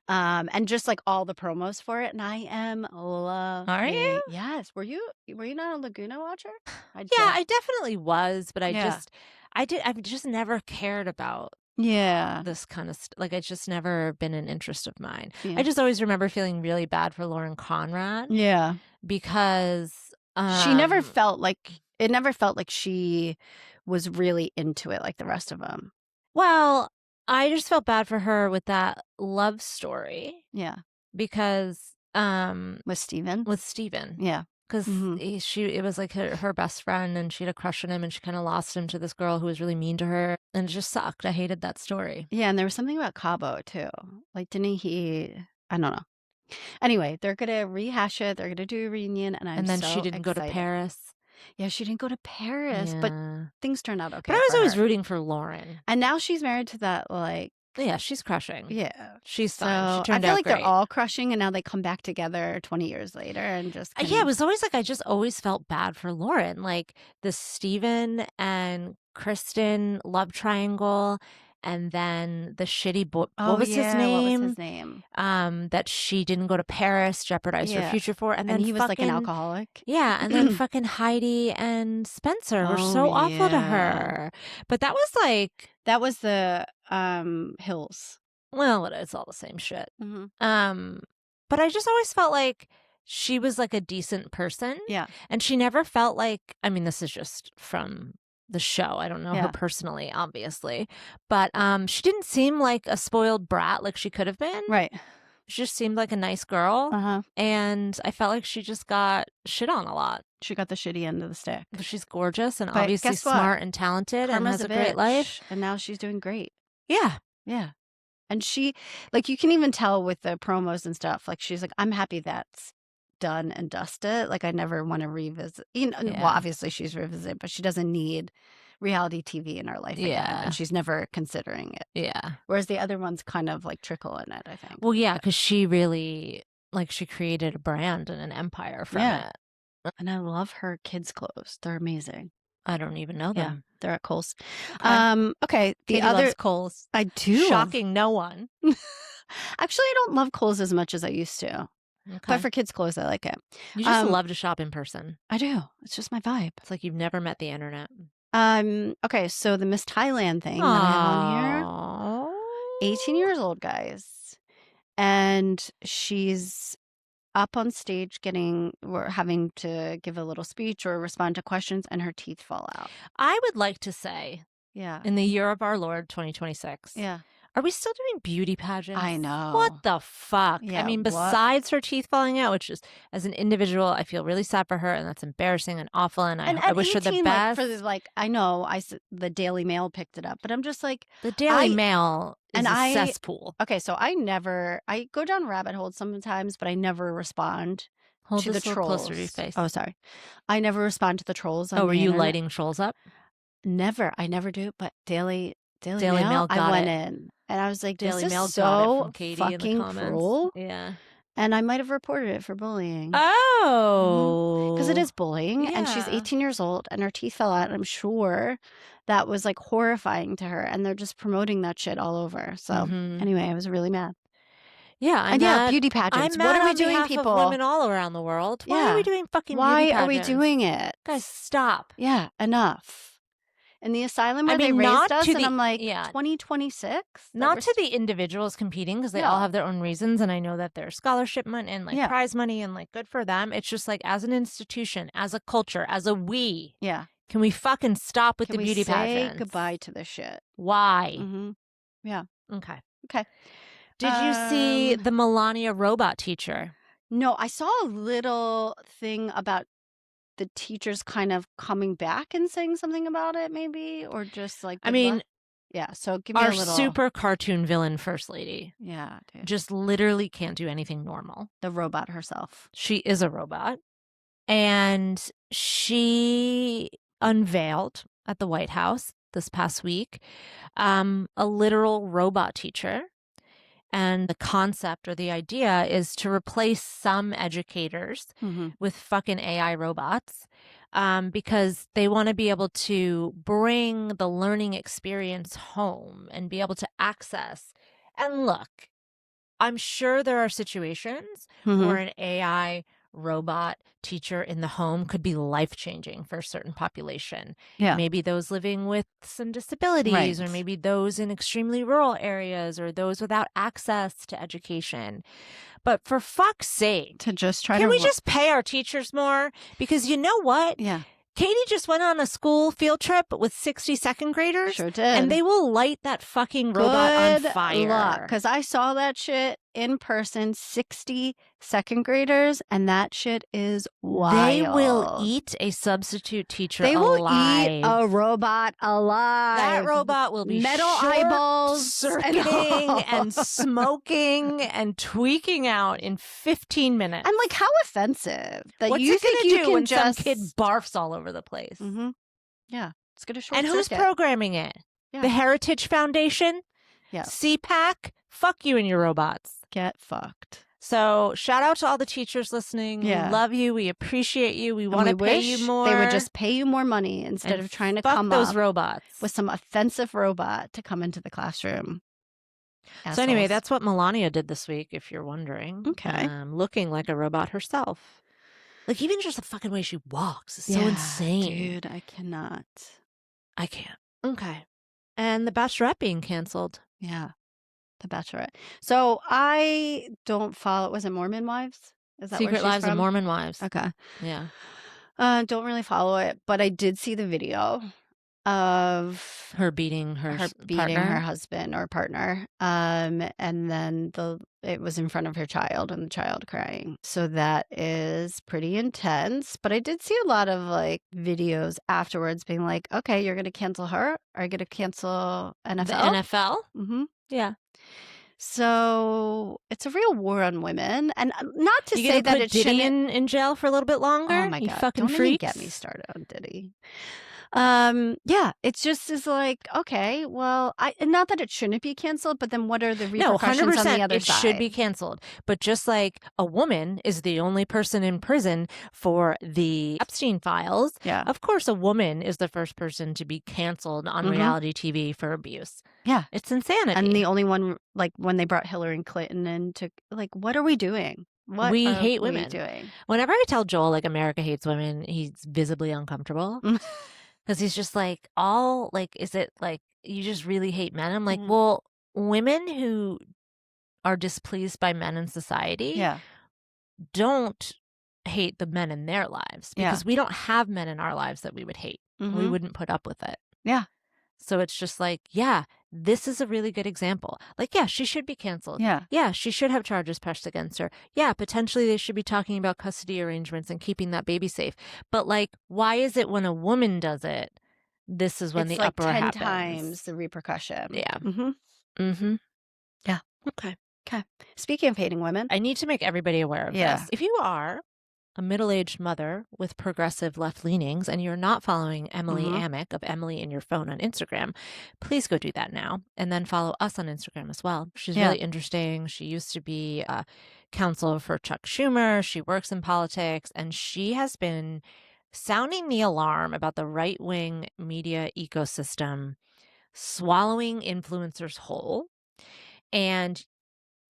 And just like all the promos for it, and I am loving. Are you? Yes. Were you not a Laguna watcher? I definitely was, but I've just never cared about this kind of like it's just never been an interest of mine. I just always remember feeling really bad for Lauren Conrad. Yeah. Because she never felt like she was really into it like the rest of them. Well, I just felt bad for her with that love story. Yeah. Because with Steven. Yeah. Because it was like her best friend and she had a crush on him and she kind of lost him to this girl who was really mean to her. And it just sucked. I hated that story. Yeah. And there was something about Cabo too. Like, didn't he? I don't know. Anyway, they're going to rehash it. They're going to do a reunion. And then she didn't go to Paris. Yeah, she didn't go to Paris. Yeah. But things turned out okay. But I was always rooting for Lauren. And now she's married to that, like... Yeah, she's crushing. Yeah. She's fine. She turned I feel out like great. They're all crushing and now they come back together 20 years later and just... Yeah, it was always like I just always felt bad for Lauren. Like the Steven and Kristen love triangle... And then the shitty boy, what was his name? That she didn't go to Paris, jeopardized her future for. And then he was like an alcoholic. Yeah. And then fucking Heidi and Spencer were so awful to her. But that was like. That was the Hills. Well, it's all the same shit. Mm-hmm. But I just always felt like she was like a decent person. Yeah. And she never felt like, I mean, this is just from the show. I don't know her personally, obviously. But she didn't seem like a spoiled brat like she could have been. Right. She just seemed like a nice girl. Uh-huh. And I felt like she just got shit on a lot. She got the shitty end of the stick. But she's gorgeous and obviously smart and talented and has a great life. And now she's doing great. Yeah. Yeah. And she, like, you can even tell with the promos and stuff, like, she's like, I'm happy that's done and dusted. Like, I never want to revisit. Well, obviously she's revisited, but she doesn't need reality TV in her life again. And she's never considering it. Yeah. Whereas the other ones kind of like trickle in it, I think. Well, yeah, because she really, like, she created a brand and an empire from it. And I love her kids' clothes. They're amazing. I don't even know them. Yeah, they're at Kohl's. Okay. The Katie other loves Kohl's. I do. Shocking no one. Actually, I don't love Kohl's as much as I used to. Okay. But for kids' clothes, I like it. You just love to shop in person. I do. It's just my vibe. It's like you've never met the internet. Okay, so the Miss Thailand thing that I have on here. 18 years old, guys. And she's up on stage having to give a little speech or respond to questions, and her teeth fall out. I would like to say, in the year of our Lord 2026, are we still doing beauty pageants? I know. What the fuck? Yeah, I mean, besides her teeth falling out, which is, as an individual, I feel really sad for her, and that's embarrassing and awful, and I wish her the best. I know, the Daily Mail picked it up, but I'm just like... The Daily Mail is a cesspool. Okay, so I go down rabbit holes sometimes, but I never respond to the trolls. Closer to your face. Oh, sorry. I never respond to the trolls on were the you internet. lighting trolls up? Never. I never do, but Daily Mail I went in. And I was like, this Daily is Mail so got it from Katie fucking in the comments. cruel. Yeah. And I might have reported it for bullying. Oh. Because it is bullying. And she's Yeah. 18 years old and her teeth fell out. And I'm sure that was like horrifying to her, and they're just promoting that shit all over. So anyway, I was really mad. Yeah, And yeah, beauty I'm pageants. mad What are we on doing, behalf people? of women all around the world. Why are Yeah. we doing fucking Why beauty are we pageants? doing it? Guys, stop. Yeah, enough. And the asylum where they not raised us, to and the I'm like, yeah, 2026? not to the individuals competing, because they all have their own reasons, and I know that there's scholarship money and like prize money and like good for them. It's just like as an institution, as a culture, as a we. Yeah. Can we fucking stop with Can the we beauty say pageants? goodbye to this shit? Why? Yeah. Okay. Okay. Did you see the Melania robot teacher? No, I saw a little thing about the teachers kind of coming back and saying something about it, maybe, or just like, I mean, yeah. So give me our a little super cartoon villain first lady. Yeah, dude. Just literally can't do anything normal. The robot herself. She is a robot. And she unveiled at the White House this past week a literal robot teacher. And the concept or the idea is to replace some educators with fucking AI robots because they want to be able to bring the learning experience home and be able to access. And look, I'm sure there are situations where an AI robot teacher in the home could be life-changing for a certain population. Yeah. Maybe those living with some disabilities, or maybe those in extremely rural areas, or those without access to education. But for fuck's sake, to just try can we just pay our teachers more? Because you know what? Yeah. Katie just went on a school field trip with 60 second graders. Sure did. And they will light that fucking robot on fire. Because I saw that shit in person, 60 second graders, and that shit is wild. They will eat a substitute teacher They will alive. eat a robot alive. That robot will be metal eyeballs circuiting and smoking and tweaking out in 15 minutes. And like, how offensive that What's you it think gonna you do can when just some kid barfs all over the place? Yeah, it's gonna short And who's circuit. programming it? Yeah. The Heritage Foundation? Yeah. CPAC? Fuck you and your robots. Get fucked. So shout out to all the teachers listening. Yeah. We love you. We appreciate you. We want to pay you more. They would just pay you more money instead of trying to come those up robots with some offensive robot to come into the classroom. So anyway, that's what Melania did this week, if you're wondering. Okay. Looking like a robot herself. Like, even just the fucking way she walks is so insane. Dude, I cannot. I can't. Okay. And The Bachelorette being canceled. Yeah. The Bachelorette. So I don't follow, was it Mormon Wives? Is that Secret Lives of Mormon Wives. Okay. Yeah. Don't really follow it, but I did see the video of her beating her husband or partner. And then it was in front of her child and the child crying. So that is pretty intense. But I did see a lot of like videos afterwards being like, okay, you're going to cancel her? Are you going to cancel NFL? The NFL? Mm-hmm. Yeah. So it's a real war on women, and not to say that it shouldn't in jail for a little bit longer. Oh my god! You fucking Don't freaks. even get me started on Diddy. Yeah, it's just is like, okay, well, not that it shouldn't be canceled, but then what are the repercussions 100% on the other it side? should be canceled. But just like a woman is the only person in prison for the Epstein files, of course a woman is the first person to be canceled on reality TV for abuse. Yeah. It's insanity. And the only one, like when they brought Hillary Clinton in to, like, what are we doing? What we are hate we women. doing? Whenever I tell Joel like America hates women, he's visibly uncomfortable. Because he's just like, is it like you just really hate men? I'm like, well, women who are displeased by men in society don't hate the men in their lives because we don't have men in our lives that we would hate. We wouldn't put up with it. Yeah. So it's just like, this is a really good example. Like, she should be canceled. Yeah, she should have charges pressed against her. Yeah, potentially they should be talking about custody arrangements and keeping that baby safe. But like, why is it when a woman does it, this is when it's the like uproar 10 happens? times the repercussion. Yeah. Yeah. Okay. Speaking of hating women, I need to make everybody aware of this. If you are a middle-aged mother with progressive left leanings and you're not following Emily Amick of Emily in Your Phone on Instagram, please go do that now. And then follow us on Instagram as well. She's really interesting. She used to be a counsel for Chuck Schumer. She works in politics and she has been sounding the alarm about the right-wing media ecosystem swallowing influencers whole. And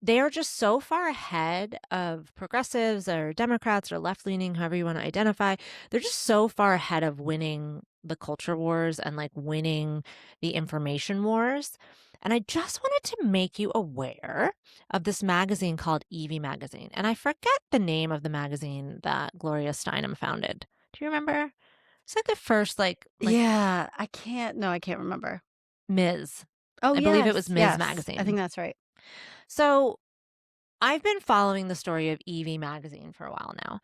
they are just so far ahead of progressives or Democrats or left-leaning, however you want to identify. They're just so far ahead of winning the culture wars and like winning the information wars. And I just wanted to make you aware of this magazine called Evie Magazine. And I forget the name of the magazine that Gloria Steinem founded. Do you remember? It's like the first Yeah, I can't remember. Ms. Oh, I believe it was Ms. yes. Magazine. I think that's right. So I've been following the story of Evie Magazine for a while now,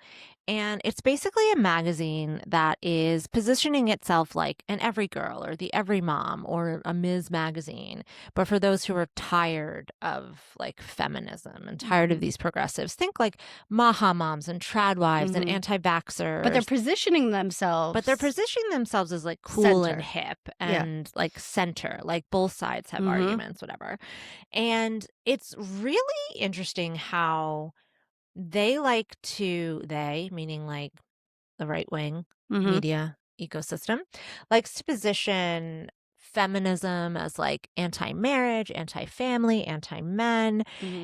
and it's basically a magazine that is positioning itself like an Every Girl or the Every Mom or a Ms. Magazine, but for those who are tired of like feminism and tired of these progressives. Think like Maha moms and trad wives and anti-vaxxers. But they're positioning themselves. As like cool Center. and hip and like center, like both sides have arguments, whatever. And it's really interesting how they meaning like the right-wing media ecosystem, likes to position feminism as like anti-marriage, anti-family, anti-men,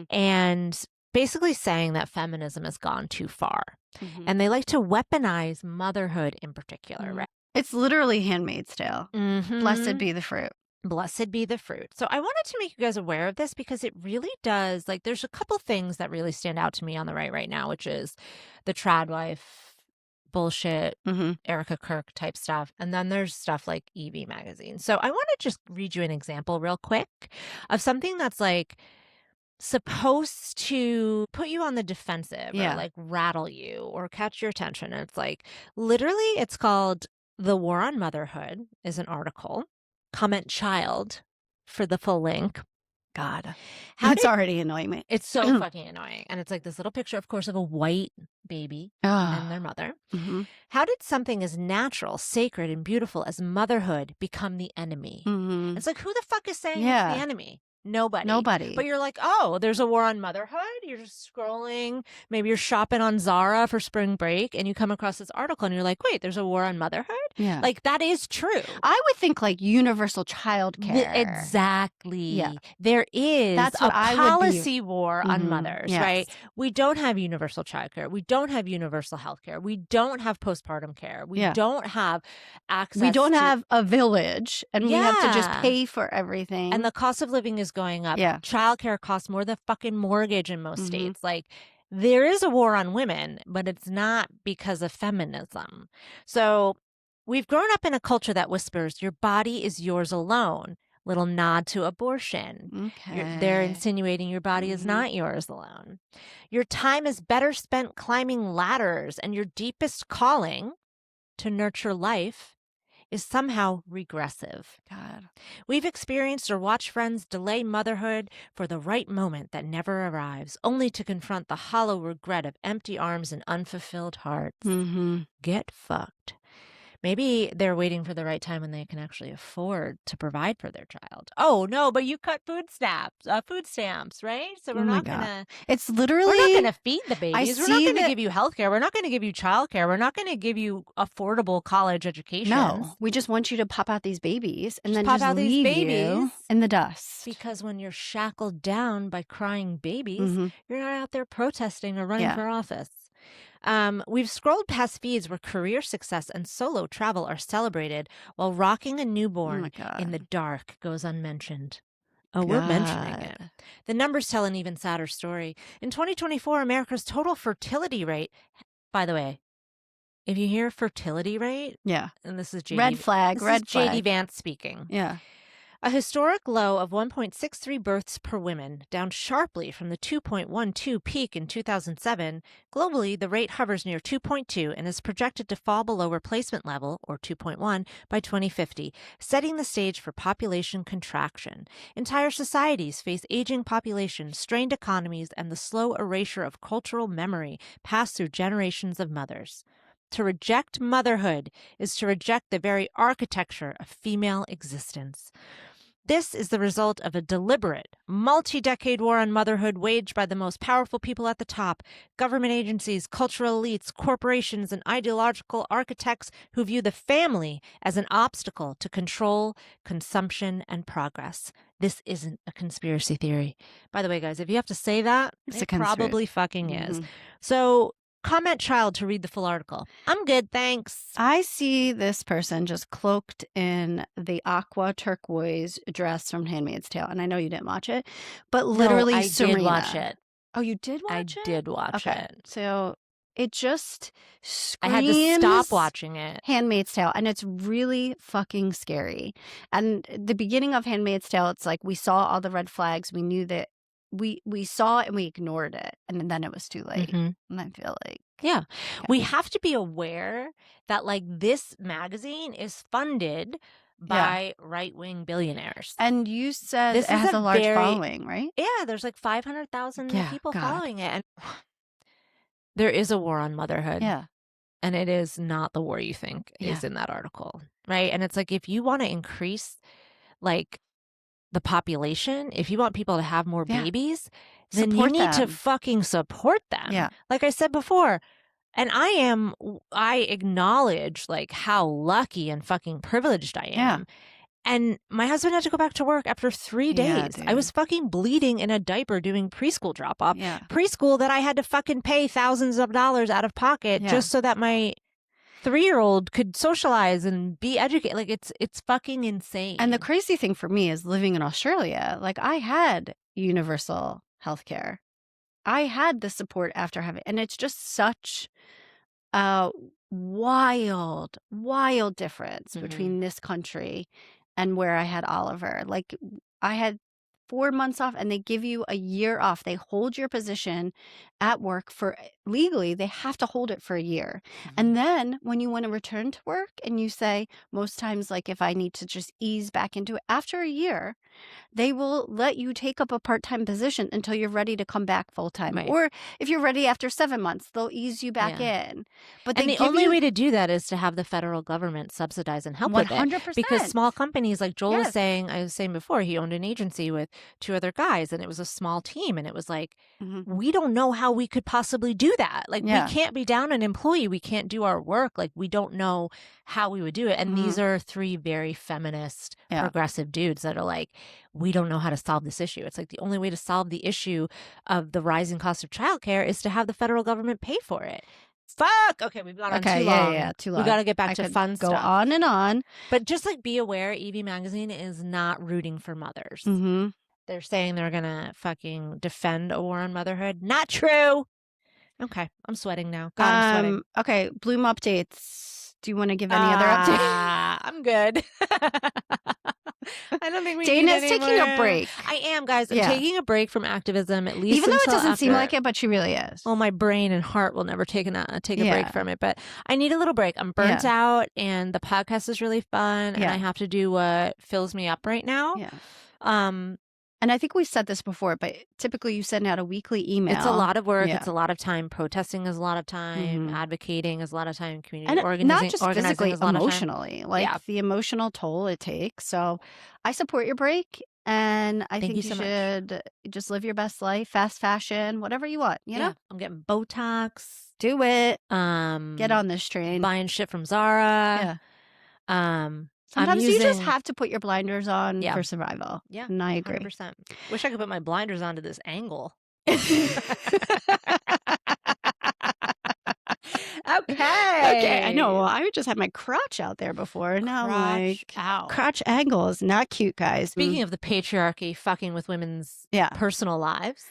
and basically saying that feminism has gone too far. And they like to weaponize motherhood in particular, right? It's literally Handmaid's Tale. Blessed be the fruit. Blessed be the fruit. So I wanted to make you guys aware of this because it really does, like, there's a couple things that really stand out to me on the right now, which is the trad wife bullshit, Erica Kirk type stuff. And then there's stuff like Evie Magazine. So I want to just read you an example real quick of something that's like supposed to put you on the defensive or like rattle you or catch your attention. And it's like, literally, it's called The War on Motherhood is an article. Comment child for the full link. God, it's already annoying me. It's so fucking annoying. And it's like this little picture, of course, of a white baby and their mother. How did something as natural, sacred, and beautiful as motherhood become the enemy? It's like, who the fuck is saying it's the enemy? Nobody. But you're like, oh, there's a war on motherhood? You're just scrolling. Maybe you're shopping on Zara for spring break and you come across this article and you're like, wait, there's a war on motherhood? Yeah. Like, that is true. I would think like universal childcare. Exactly. Yeah. There is That's a what I would policy war on mothers, Yes. right? We don't have universal childcare. We don't have universal health care. We don't have postpartum care. We don't have access. We don't have a village and we have to just pay for everything. And the cost of living is going up. Yeah. Childcare costs more than fucking mortgage in most states. Like, there is a war on women, but it's not because of feminism. So we've grown up in a culture that whispers, your body is yours alone. Little nod to abortion. Okay. They're insinuating your body is not yours alone. Your time is better spent climbing ladders, and your deepest calling to nurture life is somehow regressive. God. We've experienced or watched friends delay motherhood for the right moment that never arrives, only to confront the hollow regret of empty arms and unfulfilled hearts. Get fucked. Maybe they're waiting for the right time when they can actually afford to provide for their child. Oh, no, but you cut food stamps, right? So we're not going to... It's literally... We're not going to feed the babies. We're not going to give you health care. We're not going to give you child care. We're not going to give you affordable college education. No, we just want you to pop out these babies and then pop just out these leave babies you in the dust. Because when you're shackled down by crying babies, you're not out there protesting or running for office. We've scrolled past feeds where career success and solo travel are celebrated while rocking a newborn in the dark goes unmentioned. Oh, we're mentioning it. The numbers tell an even sadder story. In 2024, America's total fertility rate, by the way, if you hear fertility rate, and this is JD, red flag. JD Vance speaking. Yeah. A historic low of 1.63 births per woman, down sharply from the 2.12 peak in 2007. Globally, the rate hovers near 2.2 and is projected to fall below replacement level, or 2.1, by 2050, setting the stage for population contraction. Entire societies face aging population, strained economies, and the slow erasure of cultural memory passed through generations of mothers. To reject motherhood is to reject the very architecture of female existence. This is the result of a deliberate, multi-decade war on motherhood waged by the most powerful people at the top, government agencies, cultural elites, corporations, and ideological architects who view the family as an obstacle to control, consumption, and progress. This isn't a conspiracy theory. By the way, guys, if you have to say that, it probably fucking is. So comment child to read the full article. I'm good, thanks. I see this person just cloaked in the aqua turquoise dress from Handmaid's Tale, and I know you didn't watch it, but literally, I Serena. did watch it. Oh, you did watch it? I did watch it. So it just screams I had to stop watching it. Handmaid's Tale, and it's really fucking scary. And the beginning of Handmaid's Tale, it's like we saw all the red flags. We knew that we saw it and we ignored it, and then it was too late. And I feel like we have to be aware that like this magazine is funded by right-wing billionaires. And you said it has a large following, right? Yeah, there's like 500,000 people following it. And there is a war on motherhood. Yeah. And it is not the war you think is in that article, right? And it's like if you want to increase like the population, if you want people to have more babies, then you need to fucking support them. Yeah. Like I said before, and I acknowledge like how lucky and fucking privileged I am. Yeah. And my husband had to go back to work after 3 days. I was fucking bleeding in a diaper doing preschool drop off. Yeah. Preschool that I had to fucking pay thousands of dollars out of pocket just so that my 3-year-old could socialize and be educated. Like it's fucking insane. And the crazy thing for me is living in Australia, like I had universal healthcare. I had the support after having, and it's just such a wild difference between this country and where I had Oliver. Like I had 4 months off and they give you a year off. They hold your position at work for legally, they have to hold it for a year. And then when you want to return to work and you say, most times, like if I need to just ease back into it after a year, they will let you take up a part-time position until you're ready to come back full-time. Right. Or if you're ready after 7 months, they'll ease you back in. But the only way to do that is to have the federal government subsidize and help with it. 100%. Because small companies, like Joel was saying, I was saying before, he owned an agency with 2 other guys and it was a small team. And it was like, we don't know how we could possibly do that. Like we can't be down an employee. We can't do our work. Like we don't know how we would do it. And these are 3 very feminist, progressive dudes that are like, we don't know how to solve this issue. It's like the only way to solve the issue of the rising cost of childcare is to have the federal government pay for it. Fuck. Okay, we've gone on too long. Yeah, too long. We got to get back to fun stuff. Go on and on. But just like be aware, Evie Magazine is not rooting for mothers. They're saying they're going to fucking defend a war on motherhood. Not true. Okay, I'm sweating now. God, I'm sweating. Okay, Bloom updates. Do you want to give any other updates? I'm good. I don't think we Dana's need any taking more. A break. I am, guys. I'm taking a break from activism, at least even though it doesn't after. seem like it, but she really is. Well, my brain and heart will never take a break from it, but I need a little break. I'm burnt out, and the podcast is really fun, and I have to do what fills me up right now. And I think we've said this before, but typically you send out a weekly email. It's a lot of work. It's a lot of time. Protesting is a lot of time. Advocating is a lot of time. Community organizing, not just physically, is a lot emotionally. Like the emotional toll it takes. So I support your break, and I think you should just live your best life, fast fashion, whatever you want. You know, I'm getting Botox. Do it. Get on this train. Buying shit from Zara. Sometimes you just have to put your blinders on for survival. Yeah. And I agree. 100%. Wish I could put my blinders onto this angle. Okay. I know. Well, I just had my crotch out there before. Now crotch angle is not cute, guys. Speaking of the patriarchy fucking with women's personal lives,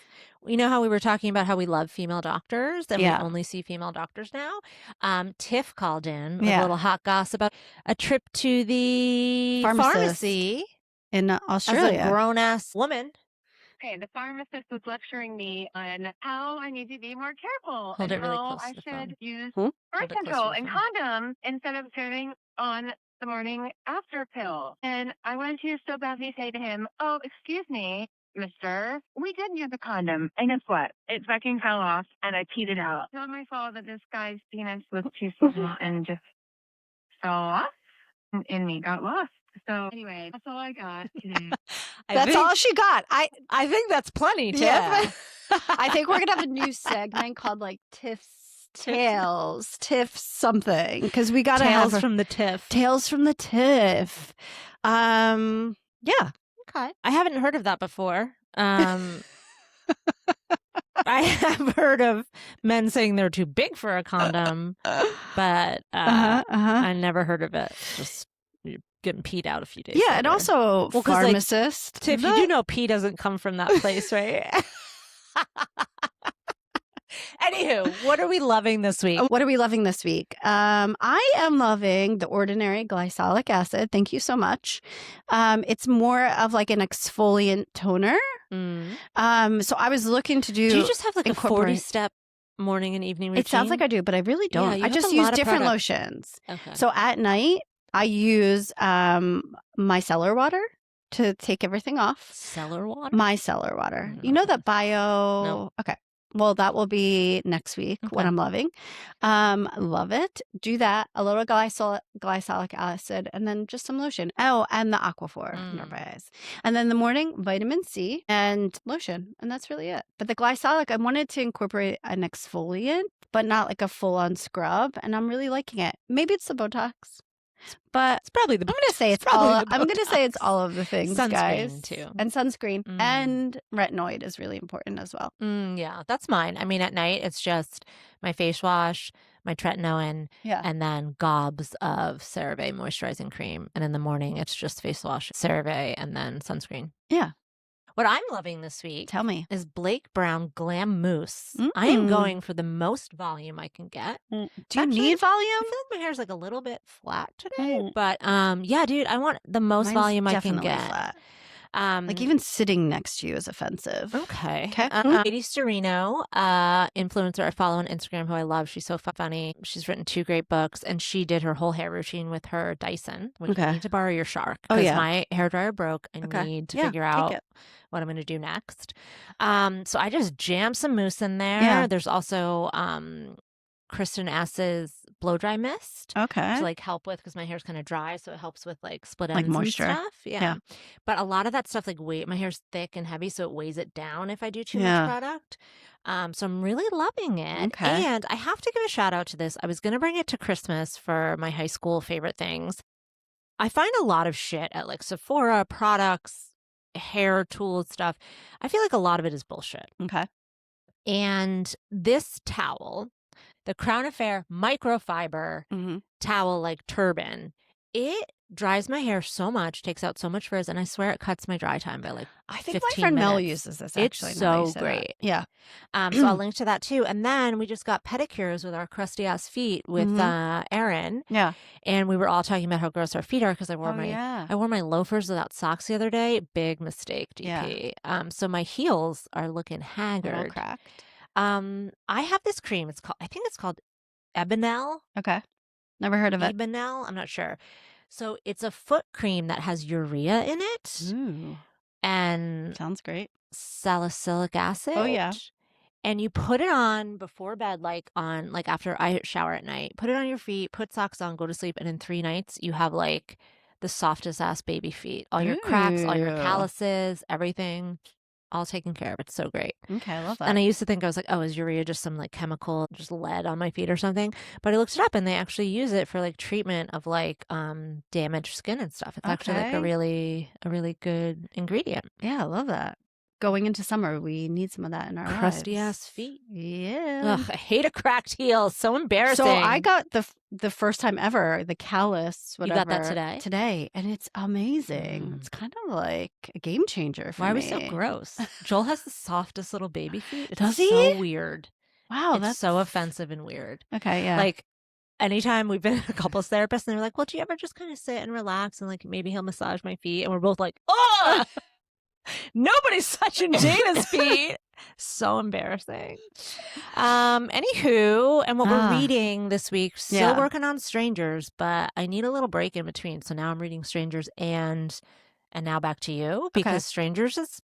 you know how we were talking about how we love female doctors and we only see female doctors now? Tiff called in with a little hot gossip about a trip to the pharmacy in Australia. As a grown-ass woman. Okay, the pharmacist was lecturing me on how I need to be more careful Hold and it really how close I to the should phone. use Hold birth it close to control the and phone. condoms instead of serving on the morning after pill. And I wanted to so badly say to him, "Oh, excuse me, mister, we did use a condom." And guess what? It fucking fell off and I peed it out. It's not my fault that this guy's penis was too small and just fell off and me got lost. So anyway, that's all I got today. That's all she got. I think that's plenty, Tiff. Yeah. I think we're gonna have a new segment called like Tiff's Tales, Tiff something, because we gotta have Tales from the Tiff. Tales from the Tiff. Yeah. Okay. I haven't heard of that before. I have heard of men saying they're too big for a condom, but I never heard of it. Just you're getting peed out a few days Yeah, later. and also pharmacist. Tiff, you do know pee doesn't come from that place, right? Anywho, what are we loving this week? What are we loving this week? I am loving the Ordinary Glycolic Acid. Thank you so much. It's more of like an exfoliant toner. So I was looking to do. Do you just have like a 40-step morning and evening routine? It sounds like I do, but I really don't. Yeah, I just use different lotions. Okay. So at night, I use micellar water to take everything off. Cellar water? Micellar water. You know that bio. No. Okay. Well, that will be next week when I'm loving. Love it. Do that. A little glycolic acid and then just some lotion. Oh, and the Aquaphor under my eyes. And then in the morning, vitamin C and lotion. And that's really it. But the glycolic, I wanted to incorporate an exfoliant, but not like a full-on scrub. And I'm really liking it. Maybe it's the Botox. But it's probably the. I'm gonna say it's all. I'm gonna say it's all of the things, sunscreen guys. Too, and sunscreen, and retinoid is really important as well. Yeah, that's mine. I mean, at night it's just my face wash, my tretinoin, and then gobs of CeraVe moisturizing cream, and in the morning it's just face wash, CeraVe, and then sunscreen. Yeah. What I'm loving this week, tell me, is Blake Brown Glam Mousse. I am going for the most volume I can get. Do you need volume? I feel like my hair's like a little bit flat today, but yeah, dude, I want the most volume I can get. Flat. Like even sitting next to you is offensive. Okay. Katie Storino, influencer I follow on Instagram, who I love. She's so funny. She's written 2 great books, and she did her whole hair routine with her Dyson, which I need to borrow your Shark because my hairdryer broke. I need to figure out what I'm going to do next. So I just jammed some mousse in there. Yeah. There's also Kristen Ass's blow dry mist to like help with, because my hair's kind of dry, so it helps with like split ends, like moisture and stuff. Yeah, but a lot of that stuff like my hair's thick and heavy, so it weighs it down if I do too much product. So I'm really loving it. And I have to give a shout out to this. I was gonna bring it to Christmas for my high school favorite things. I find a lot of shit at like Sephora products, hair tools stuff. I feel like a lot of it is bullshit. And this towel, the Crown Affair microfiber towel, like turban, it dries my hair so much, takes out so much frizz, and I swear it cuts my dry time by like I think 15 my friend minutes. Mel uses this, actually. It's so great. Yeah. So I'll link to that too. And then we just got pedicures with our crusty ass feet with Erin. Yeah. And we were all talking about how gross our feet are because I wore my loafers without socks the other day. Big mistake, DP. So my heels are looking haggard. A little cracked. I have this cream. I think it's called Ebenel. Okay. Never heard of it. Ebenel? I'm not sure. So it's a foot cream that has urea in it. Ooh. And sounds great. Salicylic acid. Oh yeah. And you put it on before bed, like after I shower at night. Put it on your feet, put socks on, go to sleep, and in 3 nights you have like the softest ass baby feet. All your cracks, all your calluses, everything, all taken care of. It's so great. Okay, I love that. And I used to think, I was like, oh, is urea just some like chemical, just lead on my feet or something? But I looked it up, and they actually use it for like treatment of like damaged skin and stuff. It's actually like a really good ingredient. Yeah, I love that. Going into summer, we need some of that in our crusty lives. ass feet. Yeah. Ugh, I hate a cracked heel. So embarrassing. So I got the first time ever, the callus, whatever. You got that today? Today. And it's amazing. It's kind of like a game changer for me. Why are we so gross? Joel has the softest little baby feet. It's Does he? So weird. Wow. It's so offensive and weird. Okay, yeah. Like, anytime we've been at a couples therapist and they're like, well, do you ever just kind of sit and relax and like maybe he'll massage my feet? And we're both like, oh! Nobody's touching Jada's feet. So embarrassing. Anywho, and what we're reading this week, still working on Strangers, but I need a little break in between. So now I'm reading Strangers and now back to you, because Strangers is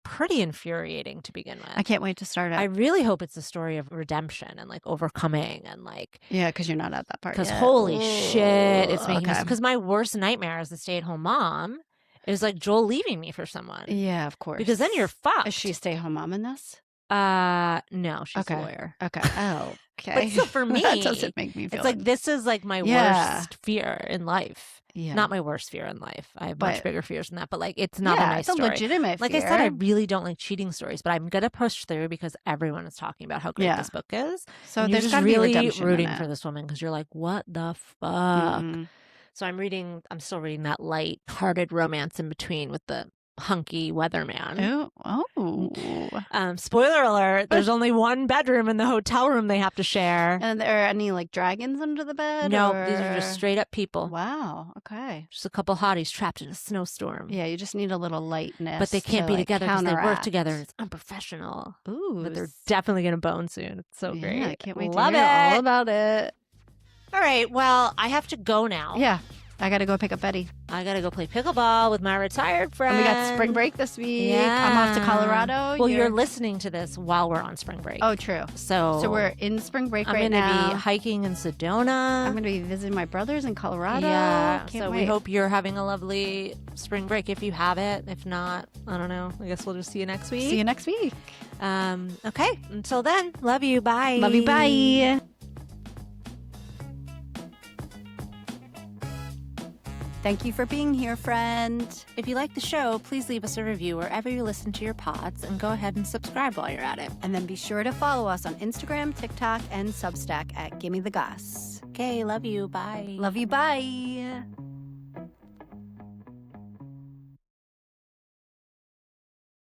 pretty infuriating to begin with. I can't wait to start it. I really hope it's a story of redemption and like overcoming and like. Yeah, because you're not at that part Because yet. holy shit, it's making me. Okay. Because my worst nightmare as a stay-at-home mom is like Joel leaving me for someone. Yeah, of course. Because then you're fucked. Is she a stay-at-home mom in this? No, she's Okay. a lawyer. Okay. Oh, okay. But so for me, that doesn't make me feel it's like this is like my Yeah. worst fear in life. Yeah. Not my worst fear in life. I have much But- bigger fears than that. But like, it's not a nice it's a story. legitimate Like fear. I said, I really don't like cheating stories, but I'm gonna push through because everyone is talking about how great Yeah. this book is. So And you're there's just got to be really redemption in rooting it. for this woman because you're like, what the fuck? Mhm. So I'm still reading that light-hearted romance in between with the hunky weatherman. Oh. Spoiler alert, there's only one bedroom in the hotel room they have to share. And there are any like dragons under the bed? No, or... these are just straight up people. Wow. Okay. Just a couple hotties trapped in a snowstorm. Yeah, you just need a little lightness. But they can't to, be like, together because they work counteract. together and it's unprofessional. Ooh. But they're definitely going to bone soon. It's so great. Yeah, I can't wait Love to hear all it. about it. All right. Well, I have to go now. Yeah. I got to go pick up Betty. I got to go play pickleball with my retired friend. And we got spring break this week. I'm off to Colorado. Well, you're listening to this while we're on spring break. Oh, true. So we're in spring break I'm right gonna now. be hiking in Sedona. I'm going to be visiting my brothers in Colorado. Yeah. Can't So wait. we hope you're having a lovely spring break if you have it. If not, I don't know. I guess we'll just see you next week. See you next week. Okay. Until then, love you. Bye. Love you. Bye. Thank you for being here, friend. If you like the show, please leave us a review wherever you listen to your pods and go ahead and subscribe while you're at it. And then be sure to follow us on Instagram, TikTok, and Substack at Gimme the Goss. Okay, love you. Bye. Love you. Bye.